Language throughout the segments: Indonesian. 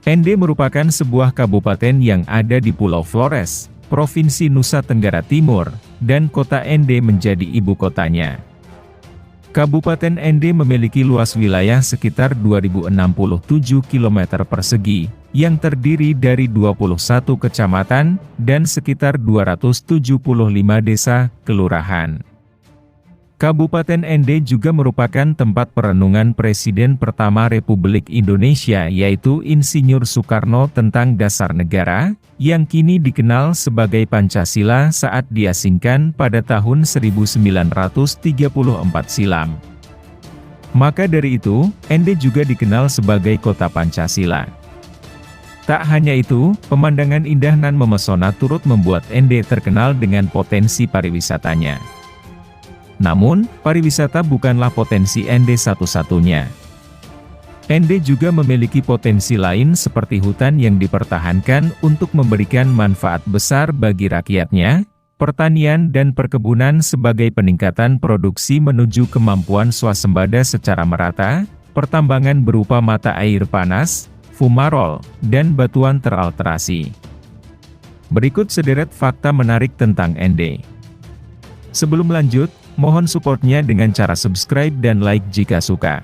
Ende merupakan sebuah kabupaten yang ada di Pulau Flores, Provinsi Nusa Tenggara Timur, dan kota Ende menjadi ibu kotanya. Kabupaten Ende memiliki luas wilayah sekitar 2067 km persegi, yang terdiri dari 21 kecamatan, dan sekitar 275 desa, kelurahan. Kabupaten Ende juga merupakan tempat perenungan Presiden pertama Republik Indonesia yaitu Insinyur Soekarno tentang dasar negara, yang kini dikenal sebagai Pancasila saat diasingkan pada tahun 1934 silam. Maka dari itu, Ende juga dikenal sebagai Kota Pancasila. Tak hanya itu, pemandangan indah nan memesona turut membuat Ende terkenal dengan potensi pariwisatanya. Namun, pariwisata bukanlah potensi Ende satu-satunya. Ende juga memiliki potensi lain seperti hutan yang dipertahankan untuk memberikan manfaat besar bagi rakyatnya, pertanian dan perkebunan sebagai peningkatan produksi menuju kemampuan swasembada secara merata, pertambangan berupa mata air panas, fumarol, dan batuan teralterasi. Berikut sederet fakta menarik tentang Ende. Sebelum lanjut, mohon supportnya dengan cara subscribe dan like jika suka.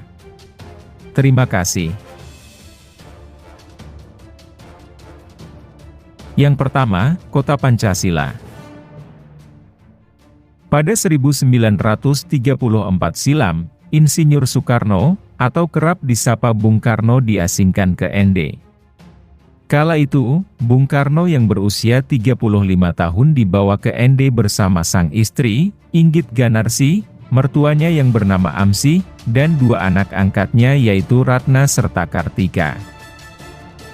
Terima kasih. Yang pertama, Kota Pancasila. Pada 1934 silam, Insinyur Soekarno, atau kerap disapa Bung Karno diasingkan ke Ende. Kala itu, Bung Karno yang berusia 35 tahun dibawa ke Ende bersama sang istri, Inggit Ganarsi, mertuanya yang bernama Amsi, dan dua anak angkatnya yaitu Ratna serta Kartika.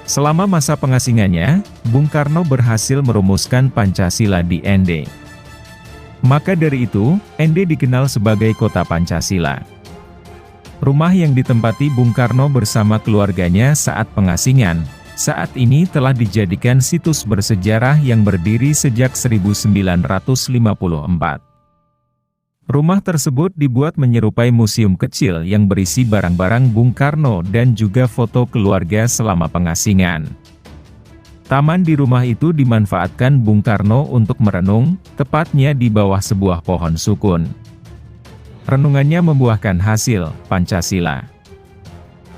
Selama masa pengasingannya, Bung Karno berhasil merumuskan Pancasila di Ende. Maka dari itu, Ende dikenal sebagai Kota Pancasila. Rumah yang ditempati Bung Karno bersama keluarganya saat pengasingan, saat ini telah dijadikan situs bersejarah yang berdiri sejak 1954. Rumah tersebut dibuat menyerupai museum kecil yang berisi barang-barang Bung Karno dan juga foto keluarga selama pengasingan. Taman di rumah itu dimanfaatkan Bung Karno untuk merenung, tepatnya di bawah sebuah pohon sukun. Renungannya membuahkan hasil, Pancasila.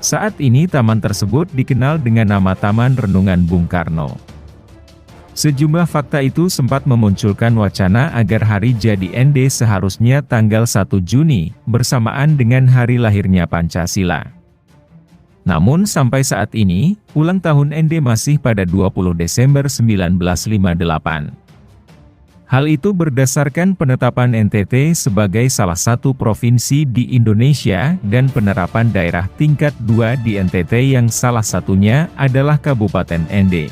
Saat ini taman tersebut dikenal dengan nama Taman Renungan Bung Karno. Sejumlah fakta itu sempat memunculkan wacana agar hari jadi Ende seharusnya tanggal 1 Juni, bersamaan dengan hari lahirnya Pancasila. Namun sampai saat ini, ulang tahun Ende masih pada 20 Desember 1958. Hal itu berdasarkan penetapan NTT sebagai salah satu provinsi di Indonesia dan penerapan daerah tingkat 2 di NTT yang salah satunya adalah Kabupaten Ende.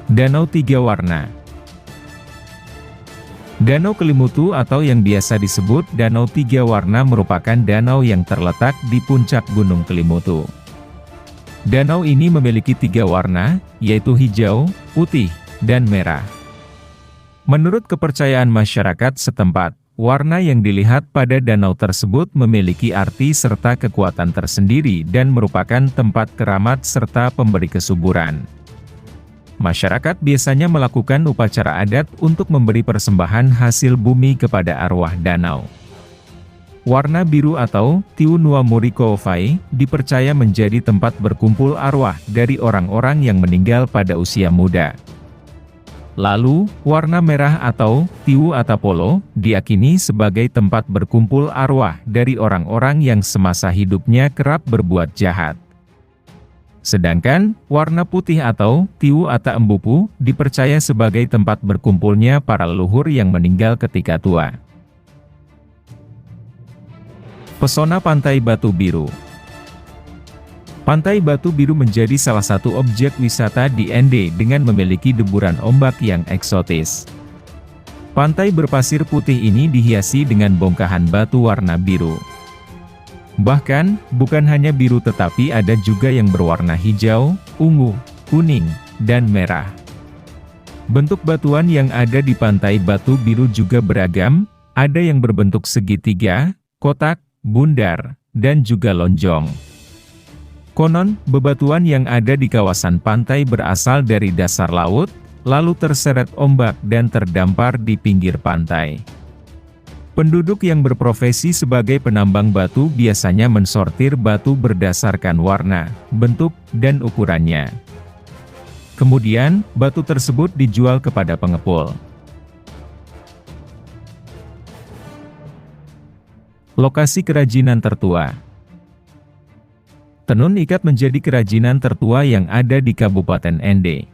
Danau Tiga Warna. Danau Kelimutu atau yang biasa disebut Danau Tiga Warna merupakan danau yang terletak di puncak Gunung Kelimutu. Danau ini memiliki 3 warna, yaitu hijau, putih, dan merah. Menurut kepercayaan masyarakat setempat, warna yang dilihat pada danau tersebut memiliki arti serta kekuatan tersendiri dan merupakan tempat keramat serta pemberi kesuburan. Masyarakat biasanya melakukan upacara adat untuk memberi persembahan hasil bumi kepada arwah danau. Warna biru atau Tiu Nuwa Muriko Ovai dipercaya menjadi tempat berkumpul arwah dari orang-orang yang meninggal pada usia muda. Lalu, warna merah atau Tiu Atapolo diyakini sebagai tempat berkumpul arwah dari orang-orang yang semasa hidupnya kerap berbuat jahat. Sedangkan, warna putih atau Tiu Ata Embupu dipercaya sebagai tempat berkumpulnya para leluhur yang meninggal ketika tua. Pesona Pantai Batu Biru. Pantai Batu Biru menjadi salah satu objek wisata di Ende dengan memiliki deburan ombak yang eksotis. Pantai berpasir putih ini dihiasi dengan bongkahan batu warna biru. Bahkan, bukan hanya biru tetapi ada juga yang berwarna hijau, ungu, kuning, dan merah. Bentuk batuan yang ada di Pantai Batu Biru juga beragam, ada yang berbentuk segitiga, kotak, bundar, dan juga lonjong. Konon, bebatuan yang ada di kawasan pantai berasal dari dasar laut, lalu terseret ombak dan terdampar di pinggir pantai. Penduduk yang berprofesi sebagai penambang batu biasanya mensortir batu berdasarkan warna, bentuk, dan ukurannya. Kemudian, batu tersebut dijual kepada pengepul. Lokasi kerajinan tertua. Tenun ikat menjadi kerajinan tertua yang ada di Kabupaten Ende.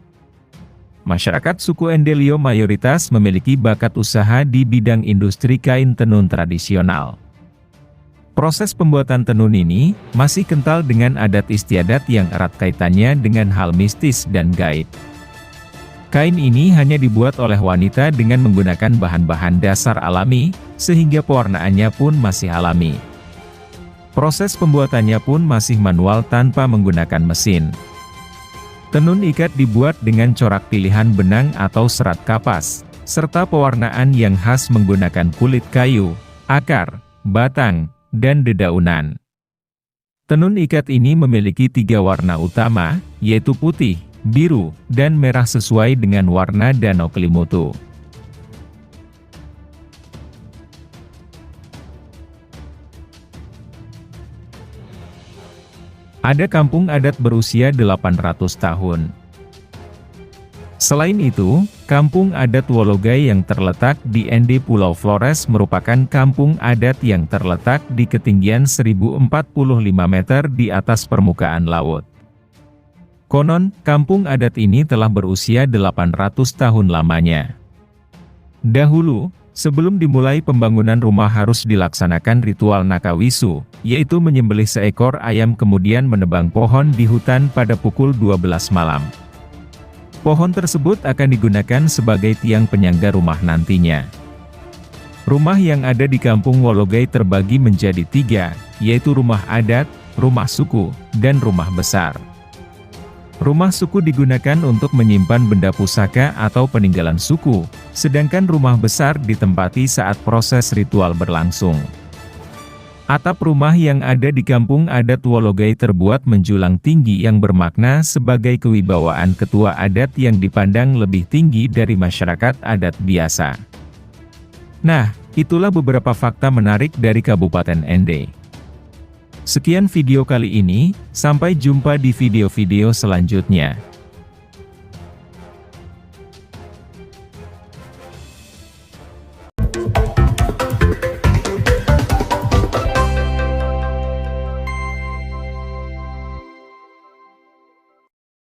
Masyarakat suku Endelio mayoritas memiliki bakat usaha di bidang industri kain tenun tradisional. Proses pembuatan tenun ini masih kental dengan adat istiadat yang erat kaitannya dengan hal mistis dan gaib. Kain ini hanya dibuat oleh wanita dengan menggunakan bahan-bahan dasar alami, sehingga pewarnaannya pun masih alami. Proses pembuatannya pun masih manual tanpa menggunakan mesin. Tenun ikat dibuat dengan corak pilihan benang atau serat kapas, serta pewarnaan yang khas menggunakan kulit kayu, akar, batang, dan dedaunan. Tenun ikat ini memiliki 3 warna utama, yaitu putih, biru, dan merah sesuai dengan warna Danau Kelimutu. Ada kampung adat berusia 800 tahun. Selain itu, kampung adat Wologai yang terletak di Ende Pulau Flores merupakan kampung adat yang terletak di ketinggian 1045 meter di atas permukaan laut. Konon, kampung adat ini telah berusia 800 tahun lamanya. Dahulu, sebelum dimulai pembangunan rumah harus dilaksanakan ritual Nakawisu, yaitu menyembelih seekor ayam kemudian menebang pohon di hutan pada pukul 12 malam. Pohon tersebut akan digunakan sebagai tiang penyangga rumah nantinya. Rumah yang ada di kampung Wologai terbagi menjadi 3, yaitu rumah adat, rumah suku, dan rumah besar. Rumah suku digunakan untuk menyimpan benda pusaka atau peninggalan suku, sedangkan rumah besar ditempati saat proses ritual berlangsung. Atap rumah yang ada di kampung adat Wologai terbuat menjulang tinggi yang bermakna sebagai kewibawaan ketua adat yang dipandang lebih tinggi dari masyarakat adat biasa. Nah, itulah beberapa fakta menarik dari Kabupaten Ende. Sekian video kali ini, sampai jumpa di video-video selanjutnya.